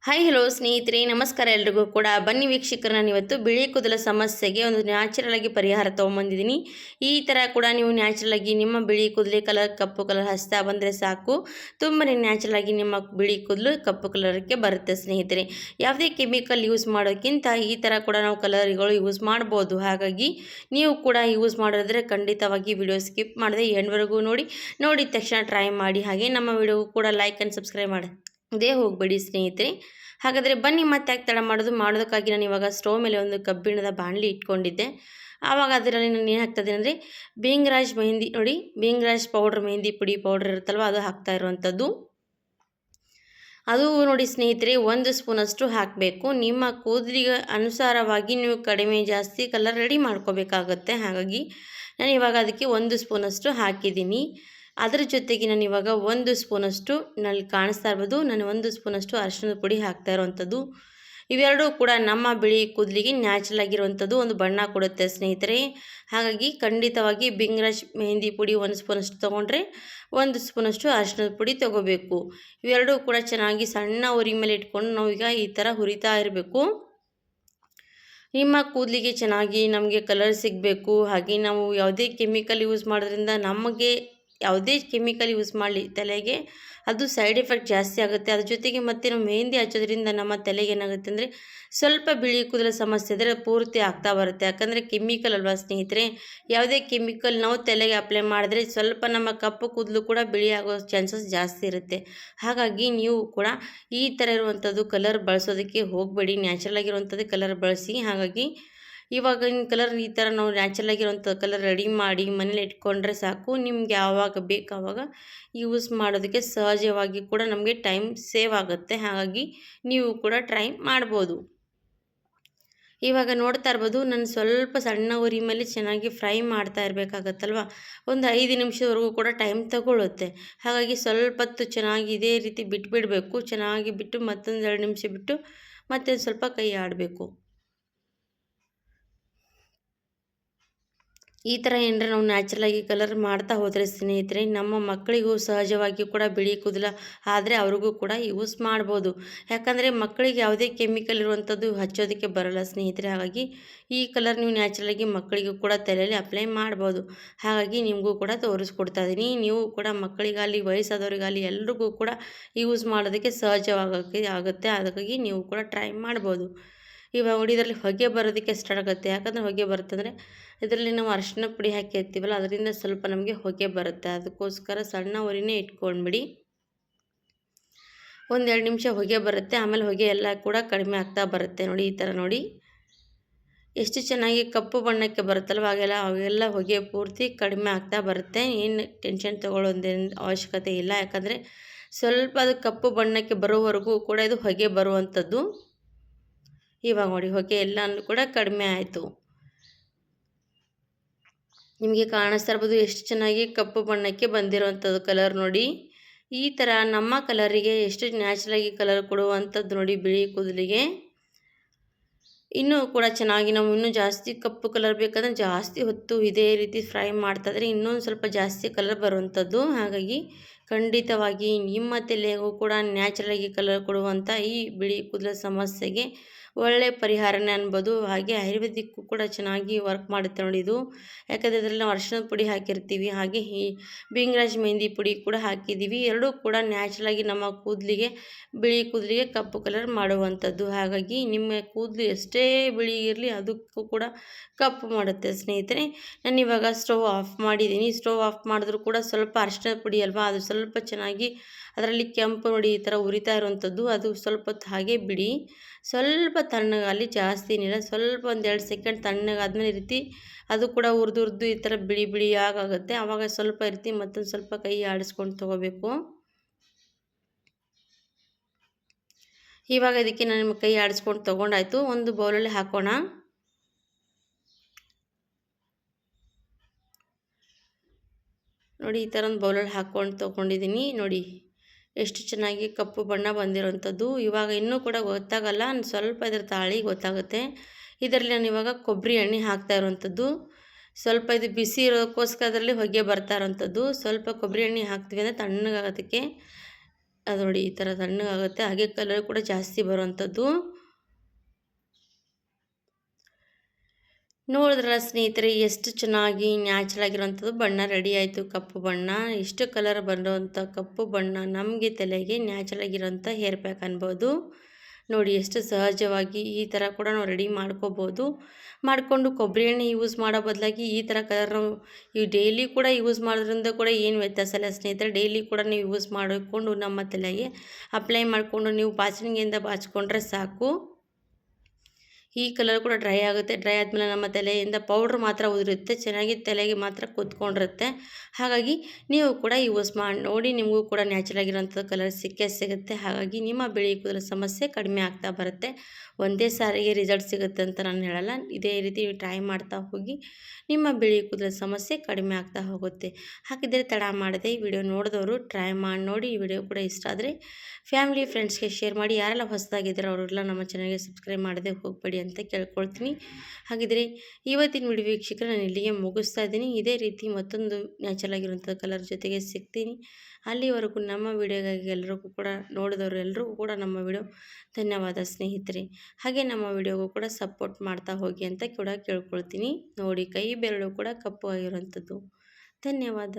Hi hello ಸ್ನೇಹಿತರೆ, ನಮಸ್ಕಾರ. ಎಲ್ರಿಗೂ ಕೂಡ ಬನ್ನಿ ವೀಕ್ಷಕರು, ನಾನು ಇವತ್ತು ಬಿಳಿ ಕೂದಲ ಸಮಸ್ಯೆಗೆ ಒಂದು ನ್ಯಾಚುರಲ್ ಆಗಿ ಪರಿಹಾರ ತೊಗೊಂಬಂದಿದ್ದೀನಿ. ಈ ಥರ ಕೂಡ ನೀವು ನ್ಯಾಚುರಲ್ ಆಗಿ ನಿಮ್ಮ ಬಿಳಿ ಕೂದಲೇ ಕಲರ್ ಕಪ್ಪು ಕಲರ್ ಹಚ್ತಾ ಬಂದರೆ ಸಾಕು, ತುಂಬನೇ ನ್ಯಾಚುರಲ್ ಆಗಿ ನಿಮ್ಮ ಬಿಳಿ ಕೂದಲು ಕಪ್ಪು ಕಲರ್ಗೆ ಬರುತ್ತೆ ಸ್ನೇಹಿತರೆ. ಯಾವುದೇ ಕೆಮಿಕಲ್ ಯೂಸ್ ಮಾಡೋಕ್ಕಿಂತ ಈ ಥರ ಕೂಡ ನಾವು ಕಲರ್ಗಳು ಯೂಸ್ ಮಾಡ್ಬೋದು. ಹಾಗಾಗಿ ನೀವು ಕೂಡ ಯೂಸ್ ಮಾಡಿದ್ರೆ ಖಂಡಿತವಾಗಿ ವಿಡಿಯೋ ಸ್ಕಿಪ್ ಮಾಡದೆ ಎಂಡ್ವರೆಗೂ ನೋಡಿದ ತಕ್ಷಣ ಟ್ರೈ ಮಾಡಿ. ಹಾಗೆ ನಮ್ಮ ವಿಡಿಯೋಗೂ ಕೂಡ ಲೈಕ್ ಆ್ಯಂಡ್ ಸಬ್ಸ್ಕ್ರೈಬ್ ಮಾಡಿ ಅದೇ ಹೋಗಬೇಡಿ ಸ್ನೇಹಿತರೆ. ಹಾಗಾದರೆ ಬನ್ನಿ, ಮತ್ತೆ ಯಾಕೆ ತಡ ಮಾಡೋದಕ್ಕಾಗಿ ನಾನು ಇವಾಗ ಸ್ಟವ್ ಮೇಲೆ ಒಂದು ಕಬ್ಬಿಣದ ಬಾಣಲಿ ಇಟ್ಕೊಂಡಿದ್ದೆ. ಆವಾಗ ಅದರಲ್ಲಿ ನಾನು ಏನು ಹಾಕ್ತಾಯಿದ್ದೆ ಅಂದರೆ ಬಿಂಗ್ರಾಜ್ ಮೆಹಂದಿ, ನೋಡಿ ಬಿಂಗ್ರಾಜ್ ಪೌಡ್ರ್, ಮೆಹಂದಿ ಪುಡಿ ಪೌಡ್ರ್ ಇರುತ್ತಲ್ವ, ಅದು ಹಾಕ್ತಾ ಇರುವಂಥದ್ದು. ಅದು ನೋಡಿ ಸ್ನೇಹಿತರೆ, 1 ಸ್ಪೂನಷ್ಟು ಹಾಕಬೇಕು. ನಿಮ್ಮ ಕೂದಲಿಗೆ ಅನುಸಾರವಾಗಿ ನೀವು ಕಡಿಮೆ ಜಾಸ್ತಿ ಕಲರ್ ರೆಡಿ ಮಾಡ್ಕೋಬೇಕಾಗತ್ತೆ. ಹಾಗಾಗಿ ನಾನು ಇವಾಗ ಅದಕ್ಕೆ 1 ಸ್ಪೂನಷ್ಟು ಹಾಕಿದ್ದೀನಿ. ಅದರ ಜೊತೆಗೆ ನಾನು ಇವಾಗ 1 ಸ್ಪೂನಷ್ಟು, ನಲ್ಲಿ ಕಾಣಿಸ್ತಾ ಇರ್ಬೋದು, ನಾನು 1 ಸ್ಪೂನಷ್ಟು ಅರಿಶಿಣದ ಪುಡಿ ಹಾಕ್ತಾ ಇರುವಂಥದ್ದು. ಇವೆರಡೂ ಕೂಡ ನಮ್ಮ ಬಿಳಿ ಕೂದಲಿಗೆ ನ್ಯಾಚುರಲ್ ಆಗಿರುವಂಥದ್ದು ಒಂದು ಬಣ್ಣ ಕೊಡುತ್ತೆ ಸ್ನೇಹಿತರೆ. ಹಾಗಾಗಿ ಖಂಡಿತವಾಗಿ ಬಿಂಗ್ರಾಜ್ ಮೆಹಂದಿ ಪುಡಿ 1 ಸ್ಪೂನಷ್ಟು ತೊಗೊಂಡ್ರೆ 1 ಸ್ಪೂನಷ್ಟು ಅರಿಶಿಣದ ಪುಡಿ ತೊಗೋಬೇಕು. ಇವೆರಡೂ ಕೂಡ ಚೆನ್ನಾಗಿ ಸಣ್ಣ ಉರಿ ಮೇಲೆ ಇಟ್ಕೊಂಡು ನಾವೀಗ ಈ ಥರ ಹುರಿತಾ ಇರಬೇಕು. ನಿಮ್ಮ ಕೂದಲಿಗೆ ಚೆನ್ನಾಗಿ ನಮಗೆ ಕಲರ್ ಸಿಗಬೇಕು. ಹಾಗೆ ನಾವು ಯಾವುದೇ ಕೆಮಿಕಲ್ ಯೂಸ್ ಮಾಡೋದ್ರಿಂದ ನಮಗೆ ಯಾವುದೇ ಕೆಮಿಕಲ್ ಯೂಸ್ ಮಾಡಲಿ ತಲೆಗೆ ಅದು ಸೈಡ್ ಎಫೆಕ್ಟ್ ಜಾಸ್ತಿ ಆಗುತ್ತೆ. ಅದ್ರ ಜೊತೆಗೆ ಮತ್ತು ನಾವು ಮೆಹಂದಿ ಹಚ್ಚೋದ್ರಿಂದ ನಮ್ಮ ತಲೆಗೆ ಏನಾಗುತ್ತೆ ಅಂದರೆ ಸ್ವಲ್ಪ ಬಿಳಿ ಕೂದಲ ಸಮಸ್ಯೆ ಇದ್ದರೆ ಪೂರ್ತಿ ಆಗ್ತಾ ಬರುತ್ತೆ. ಯಾಕಂದರೆ ಕೆಮಿಕಲ್ ಅಲ್ವಾ ಸ್ನೇಹಿತರೆ, ಯಾವುದೇ ಕೆಮಿಕಲ್ ನಾವು ತಲೆಗೆ ಅಪ್ಲೈ ಮಾಡಿದ್ರೆ ಸ್ವಲ್ಪ ನಮ್ಮ ಕಪ್ಪು ಕೂದಲು ಕೂಡ ಬಿಳಿ ಆಗೋ ಚಾನ್ಸಸ್ ಜಾಸ್ತಿ ಇರುತ್ತೆ. ಹಾಗಾಗಿ ನೀವು ಕೂಡ ಈ ಥರ ಇರುವಂಥದ್ದು ಕಲರ್ ಬಳಸೋದಕ್ಕೆ ಹೋಗಬೇಡಿ, ನ್ಯಾಚುರಲ್ ಆಗಿರುವಂಥದ್ದು ಕಲರ್ ಬಳಸಿ. ಹಾಗಾಗಿ ಇವಾಗಿನ ಕಲರ್ ಈ ಥರ ನಾವು ನ್ಯಾಚುರಲ್ ಆಗಿರುವಂಥ ಕಲರ್ ರೆಡಿ ಮಾಡಿ ಮನೇಲಿ ಇಟ್ಕೊಂಡ್ರೆ ಸಾಕು. ನಿಮ್ಗೆ ಯಾವಾಗ ಬೇಕು ಆವಾಗ ಯೂಸ್ ಮಾಡೋದಕ್ಕೆ ಸಹಜವಾಗಿ ಕೂಡ ನಮಗೆ ಟೈಮ್ ಸೇವ್ ಆಗುತ್ತೆ. ಹಾಗಾಗಿ ನೀವು ಕೂಡ ಟ್ರೈ ಮಾಡ್ಬೋದು. ಇವಾಗ ನೋಡ್ತಾ ಇರ್ಬೋದು, ನಾನು ಸ್ವಲ್ಪ ಸಣ್ಣ ಉರಿ ಮೇಲೆ ಚೆನ್ನಾಗಿ ಫ್ರೈ ಮಾಡ್ತಾ ಇರಬೇಕಾಗತ್ತಲ್ವ, ಒಂದು 5 ನಿಮಿಷದವರೆಗೂ ಕೂಡ ಟೈಮ್ ತಗೊಳ್ಳುತ್ತೆ. ಹಾಗಾಗಿ ಸ್ವಲ್ಪ ಹೊತ್ತು ಚೆನ್ನಾಗಿ ಇದೇ ರೀತಿ ಬಿಟ್ಬಿಡಬೇಕು. ಚೆನ್ನಾಗಿ ಬಿಟ್ಟು ಮತ್ತೊಂದು 2 ನಿಮಿಷ ಬಿಟ್ಟು ಮತ್ತೆ ಸ್ವಲ್ಪ ಕೈ ಆಡಬೇಕು. ಈ ಥರ ಏನಾರ ನಾವು ನ್ಯಾಚುರಲಾಗಿ ಕಲರ್ ಮಾಡ್ತಾ ಹೋದರೆ ಸ್ನೇಹಿತರೆ, ನಮ್ಮ ಮಕ್ಕಳಿಗೂ ಸಹಜವಾಗಿ ಕೂಡ ಬಿಳಿ ಕೂದಲ ಆದರೆ ಅವ್ರಿಗೂ ಕೂಡ ಯೂಸ್ ಮಾಡ್ಬೋದು. ಯಾಕಂದರೆ ಮಕ್ಕಳಿಗೆ ಯಾವುದೇ ಕೆಮಿಕಲ್ ಇರುವಂಥದ್ದು ಹಚ್ಚೋದಕ್ಕೆ ಬರೋಲ್ಲ ಸ್ನೇಹಿತರೆ. ಹಾಗಾಗಿ ಈ ಕಲರ್ ನೀವು ನ್ಯಾಚುರಲಾಗಿ ಮಕ್ಕಳಿಗೂ ಕೂಡ ತಲೆಯಲ್ಲಿ ಅಪ್ಲೈ ಮಾಡ್ಬೋದು. ಹಾಗಾಗಿ ನಿಮಗೂ ಕೂಡ ತೋರಿಸ್ಕೊಡ್ತಾ ಇದ್ದೀನಿ. ನೀವು ಕೂಡ ಮಕ್ಕಳಿಗಾಗಲಿ ವಯಸ್ಸಾದವ್ರಿಗಾಗಲಿ ಎಲ್ರಿಗೂ ಕೂಡ ಯೂಸ್ ಮಾಡೋದಕ್ಕೆ ಸಹಜವಾಗೋಕ್ಕೆ ಆಗುತ್ತೆ. ಅದಕ್ಕಾಗಿ ನೀವು ಕೂಡ ಟ್ರೈ ಮಾಡ್ಬೋದು. ಇವಾಗ ಇದರಲ್ಲಿ ಹೊಗೆ ಬರೋದಕ್ಕೆ ಸ್ಟಾರ್ಟ್ ಆಗುತ್ತೆ. ಯಾಕಂದರೆ ಹೊಗೆ ಬರುತ್ತಂದರೆ ಇದರಲ್ಲಿ ನಾವು ಅರಿಶಿಣ ಪುಡಿ ಹಾಕಿ ಹಾಕ್ತೀವಲ್ಲ, ಅದರಿಂದ ಸ್ವಲ್ಪ ನಮಗೆ ಹೊಗೆ ಬರುತ್ತೆ. ಅದಕ್ಕೋಸ್ಕರ ಸಣ್ಣ ಉರಿನೇ ಇಟ್ಕೊಂಡ್ಬಿಡಿ. 1-2 ನಿಮಿಷ ಹೊಗೆ ಬರುತ್ತೆ, ಆಮೇಲೆ ಹೊಗೆ ಎಲ್ಲ ಕೂಡ ಕಡಿಮೆ ಆಗ್ತಾ ಬರುತ್ತೆ. ನೋಡಿ ಈ ಥರ ನೋಡಿ ಎಷ್ಟು ಚೆನ್ನಾಗಿ ಕಪ್ಪು ಬಣ್ಣಕ್ಕೆ ಬರುತ್ತಲ್ವ, ಅವೆಲ್ಲ ಹೊಗೆ ಪೂರ್ತಿ ಕಡಿಮೆ ಆಗ್ತಾ ಬರುತ್ತೆ. ಏನು ಟೆನ್ಷನ್ ತೊಗೊಳ್ಳೋದೇನು ಅವಶ್ಯಕತೆ ಇಲ್ಲ. ಯಾಕಂದರೆ ಸ್ವಲ್ಪ ಅದು ಕಪ್ಪು ಬಣ್ಣಕ್ಕೆ ಬರೋವರೆಗೂ ಕೂಡ ಇದು ಹೊಗೆ ಬರುವಂಥದ್ದು. ಇವಾಗ ನೋಡಿ ಹೊಗೆ ಎಲ್ಲನೂ ಕೂಡ ಕಡಿಮೆ ಆಯಿತು. ನಿಮಗೆ ಕಾಣಿಸ್ತಾ ಇರ್ಬೋದು ಎಷ್ಟು ಚೆನ್ನಾಗಿ ಕಪ್ಪು ಬಣ್ಣಕ್ಕೆ ಬಂದಿರುವಂಥದ್ದು ಕಲರ್ ನೋಡಿ. ಈ ಥರ ನಮ್ಮ ಕಲರಿಗೆ ಎಷ್ಟು ನ್ಯಾಚುರಲಾಗಿ ಕಲರ್ ಕೊಡುವಂಥದ್ದು ನೋಡಿ ಬಿಳಿ ಕೂದಲಿಗೆ. ಇನ್ನೂ ಕೂಡ ಚೆನ್ನಾಗಿ ನಾವು ಇನ್ನೂ ಜಾಸ್ತಿ ಕಪ್ಪು ಕಲರ್ ಬೇಕಂದರೆ ಜಾಸ್ತಿ ಹೊತ್ತು ಇದೇ ರೀತಿ ಫ್ರೈ ಮಾಡ್ತಾಯಿದ್ರೆ ಇನ್ನೊಂದು ಸ್ವಲ್ಪ ಜಾಸ್ತಿ ಕಲರ್ ಬರುವಂಥದ್ದು. ಹಾಗಾಗಿ ಖಂಡಿತವಾಗಿ ನಿಮ್ಮ ತಲೆಗೂ ಕೂಡ ನ್ಯಾಚುರಲಾಗಿ ಕಲರ್ ಕೊಡುವಂಥ ಈ ಬಿಳಿ ಕೂದಲ ಸಮಸ್ಯೆಗೆ ಒಳ್ಳೆಯ ಪರಿಹಾರನೇ ಅನ್ಬೋದು. ಹಾಗೆ ಆಯುರ್ವೇದಿಕ್ಕೂ ಕೂಡ ಚೆನ್ನಾಗಿ ವರ್ಕ್ ಮಾಡುತ್ತೆ ನೋಡಿ ಇದು. ಯಾಕಂದರೆ ಇದರಲ್ಲಿ ನಾವು ಅರಿಶಿಣದ ಪುಡಿ ಹಾಕಿರ್ತೀವಿ, ಹಾಗೆ ಈ ಬಿಂಗ್ರಾಜ್ ಮೆಹಂದಿ ಪುಡಿ ಕೂಡ ಹಾಕಿದ್ದೀವಿ. ಎರಡೂ ಕೂಡ ನ್ಯಾಚುರಲಾಗಿ ನಮ್ಮ ಕೂದಲಿಗೆ ಬಿಳಿ ಕೂದಲಿಗೆ ಕಪ್ಪು ಕಲರ್ ಮಾಡುವಂಥದ್ದು. ಹಾಗಾಗಿ ನಿಮ್ಮ ಕೂದಲು ಎಷ್ಟೇ ಬಿಳಿ ಇರಲಿ ಅದಕ್ಕೂ ಕೂಡ ಕಪ್ಪು ಮಾಡುತ್ತೆ ಸ್ನೇಹಿತರೆ. ನಾನು ಇವಾಗ ಸ್ಟವ್ ಆಫ್ ಮಾಡಿದ್ದೀನಿ. ಸ್ಟವ್ ಆಫ್ ಮಾಡಿದ್ರೂ ಕೂಡ ಸ್ವಲ್ಪ ಅರಿಶಿಣದ ಪುಡಿ ಅಲ್ವಾ, ಅದು ಸ್ವಲ್ಪ ಚೆನ್ನಾಗಿ ಅದರಲ್ಲಿ ಕೆಂಪು ನೋಡಿ ಈ ಥರ ಉರಿತಾ ಇರುವಂಥದ್ದು. ಅದು ಸ್ವಲ್ಪ ಹೊತ್ತು ಹಾಗೆ ಬಿಡಿ, ಸ್ವಲ್ಪ ತಣ್ಣಗಾಗಲಿ, ಜಾಸ್ತಿ ಏನಿಲ್ಲ, ಸ್ವಲ್ಪ 1-2 ಸೆಕೆಂಡ್ ತಣ್ಣಗಾದ್ಮೇಲೆ ಈ ರೀತಿ ಅದು ಕೂಡ ಹುರಿದು ಈ ಥರ ಬಿಳಿ ಬಿಳಿ ಆಗುತ್ತೆ. ಆವಾಗ ಸ್ವಲ್ಪ ರೀತಿ ಮತ್ತೊಂದು ಸ್ವಲ್ಪ ಕೈ ಆಡಿಸ್ಕೊಂಡು ತೊಗೋಬೇಕು. ಇವಾಗ ಇದಕ್ಕೆ ನಾನು ಕೈ ಆಡಿಸ್ಕೊಂಡು ತೊಗೊಂಡಾಯ್ತು. ಒಂದು ಬೌಲಲ್ಲಿ ಹಾಕೋಣ. ನೋಡಿ ಈ ಥರ ಒಂದು ಬೌಲಲ್ಲಿ ಹಾಕ್ಕೊಂಡು ತೊಗೊಂಡಿದ್ದೀನಿ. ನೋಡಿ ಎಷ್ಟು ಚೆನ್ನಾಗಿ ಕಪ್ಪು ಬಣ್ಣ ಬಂದಿರೋವಂಥದ್ದು. ಇವಾಗ ಇನ್ನೂ ಕೂಡ ಗೊತ್ತಾಗಲ್ಲ, ಸ್ವಲ್ಪ ಇದ್ರ ತಾಳಿ ಗೊತ್ತಾಗುತ್ತೆ. ಇದರಲ್ಲಿ ನಾನು ಇವಾಗ ಕೊಬ್ಬರಿ ಎಣ್ಣೆ ಹಾಕ್ತಾ ಇರುವಂಥದ್ದು. ಸ್ವಲ್ಪ ಇದು ಬಿಸಿ ಇರೋದಕ್ಕೋಸ್ಕರ ಅದರಲ್ಲಿ ಹೊಗೆ ಬರ್ತಾ ಇರೋವಂಥದ್ದು. ಸ್ವಲ್ಪ ಕೊಬ್ಬರಿ ಎಣ್ಣೆ ಹಾಕ್ತೀವಿ ಅಂದರೆ ತಣ್ಣಗಾಗೋದಕ್ಕೆ ಅದು ನೋಡಿ ಈ ಥರ ತಣ್ಣಗಾಗುತ್ತೆ. ಹಾಗೆ ಕಲರ್ ಕೂಡ ಜಾಸ್ತಿ ಬರುವಂಥದ್ದು. ನೋಡಿದ್ರಲ್ಲ ಸ್ನೇಹಿತರೆ, ಎಷ್ಟು ಚೆನ್ನಾಗಿ ನ್ಯಾಚುರಲ್ ಆಗಿರುವಂಥದ್ದು ಬಣ್ಣ ರೆಡಿ ಆಯಿತು. ಕಪ್ಪು ಬಣ್ಣ, ಇಷ್ಟು ಕಲರ್ ಬರುವಂಥ ಕಪ್ಪು ಬಣ್ಣ ನಮಗೆ ತಲೆಗೆ ನ್ಯಾಚುರಲ್ ಆಗಿರೋಂಥ ಹೇರ್ ಪ್ಯಾಕ್ ಅನ್ಬೋದು. ನೋಡಿ ಎಷ್ಟು ಸಹಜವಾಗಿ ಈ ಥರ ಕೂಡ ನಾವು ರೆಡಿ ಮಾಡ್ಕೋಬೋದು. ಮಾಡಿಕೊಂಡು ಕೊಬ್ಬರಿ ಎಣ್ಣೆ ಯೂಸ್ ಮಾಡೋ ಬದಲಾಗಿ ಈ ಥರ ಕಲರ್ ನಾವು ಈ ಡೈಲಿ ಕೂಡ ಯೂಸ್ ಮಾಡೋದ್ರಿಂದ ಕೂಡ ಏನು ವ್ಯತ್ಯಾಸ ಇಲ್ಲ ಸ್ನೇಹಿತರೆ. ಡೈಲಿ ಕೂಡ ನೀವು ಯೂಸ್ ಮಾಡಿಕೊಂಡು ನಮ್ಮ ತಲೆಗೆ ಅಪ್ಲೈ ಮಾಡಿಕೊಂಡು ನೀವು ಬಾಚಣಿಗೆಯಿಂದ ಬಾಚಿಕೊಂಡ್ರೆ ಸಾಕು. ಈ ಕಲರ್ ಕೂಡ ಡ್ರೈ ಆಗುತ್ತೆ. ಡ್ರೈ ಆದಮೇಲೆ ನಮ್ಮ ತಲೆಯಿಂದ ಪೌಡ್ರ್ ಮಾತ್ರ ಉದುರುತ್ತೆ, ಚೆನ್ನಾಗಿ ತಲೆಗೆ ಮಾತ್ರ ಕೂತ್ಕೊಂಡಿರುತ್ತೆ. ಹಾಗಾಗಿ ನೀವು ಕೂಡ ಯೂಸ್ ಮಾಡಿ ನೋಡಿ, ನಿಮಗೂ ಕೂಡ ನ್ಯಾಚುರಲ್ ಆಗಿರೋಂಥ ಕಲರ್ ಸಿಕ್ಕೇ ಸಿಗುತ್ತೆ. ಹಾಗಾಗಿ ನಿಮ್ಮ ಬಿಳಿ ಕೂದಲ ಸಮಸ್ಯೆ ಕಡಿಮೆ ಆಗ್ತಾ ಬರುತ್ತೆ. ಒಂದೇ ಸಾರಿಗೆ ರಿಸಲ್ಟ್ ಸಿಗುತ್ತೆ ಅಂತ ನಾನು ಹೇಳಲ್ಲ. ಇದೇ ರೀತಿ ಟ್ರೈ ಮಾಡ್ತಾ ಹೋಗಿ, ನಿಮ್ಮ ಬಿಳಿ ಕೂದಲ ಸಮಸ್ಯೆ ಕಡಿಮೆ ಆಗ್ತಾ ಹೋಗುತ್ತೆ. ಹಾಗಿದ್ದರೆ ತಡ ಮಾಡದೆ ಈ ವಿಡಿಯೋ ನೋಡಿದವರು ಟ್ರೈ ಮಾಡಿ ನೋಡಿ. ಈ ವಿಡಿಯೋ ಕೂಡ ಇಷ್ಟ ಆದರೆ ಫ್ಯಾಮಿಲಿ ಫ್ರೆಂಡ್ಸ್ಗೆ ಶೇರ್ ಮಾಡಿ. ಯಾರೆಲ್ಲ ಹೊಸದಾಗಿದ್ದಾರೆ ಅವರೆಲ್ಲ ನಮ್ಮ ಚಾನಲ್ಗೆ ಸಬ್ಸ್ಕ್ರೈಬ್ ಮಾಡದೆ ಹೋಗಬೇಡಿ ಅಂತ ಕೇಳ್ಕೊಳ್ತೀನಿ. ಹಾಗಿದ್ರೆ ಇವತ್ತಿನ ವಿಡಿಯೋ ವೀಕ್ಷಕರು ನಾನು ಇಲ್ಲಿಗೆ ಮುಗಿಸ್ತಾ ಇದ್ದೀನಿ. ಇದೇ ರೀತಿ ಮತ್ತೊಂದು ನ್ಯಾಚುರಲ್ ಆಗಿರುವಂಥ ಕಲರ್ ಜೊತೆಗೆ ಸಿಗ್ತೀನಿ. ಅಲ್ಲಿವರೆಗೂ ನಮ್ಮ ವಿಡಿಯೋಗಾಗಿ ಎಲ್ಲರಿಗೂ ಕೂಡ ನೋಡಿದವರು ಎಲ್ರಿಗೂ ಕೂಡ ನಮ್ಮ ವಿಡಿಯೋ ಧನ್ಯವಾದ ಸ್ನೇಹಿತರೆ. ಹಾಗೆ ನಮ್ಮ ವಿಡಿಯೋಗೂ ಕೂಡ ಸಪೋರ್ಟ್ ಮಾಡ್ತಾ ಹೋಗಿ ಅಂತ ಕೂಡ ಕೇಳ್ಕೊಳ್ತೀನಿ. ನೋಡಿ, ಕೈ ಬೆರಳು ಕೂಡ ಕಪ್ಪು ಆಗಿರುವಂಥದ್ದು. ಧನ್ಯವಾದ.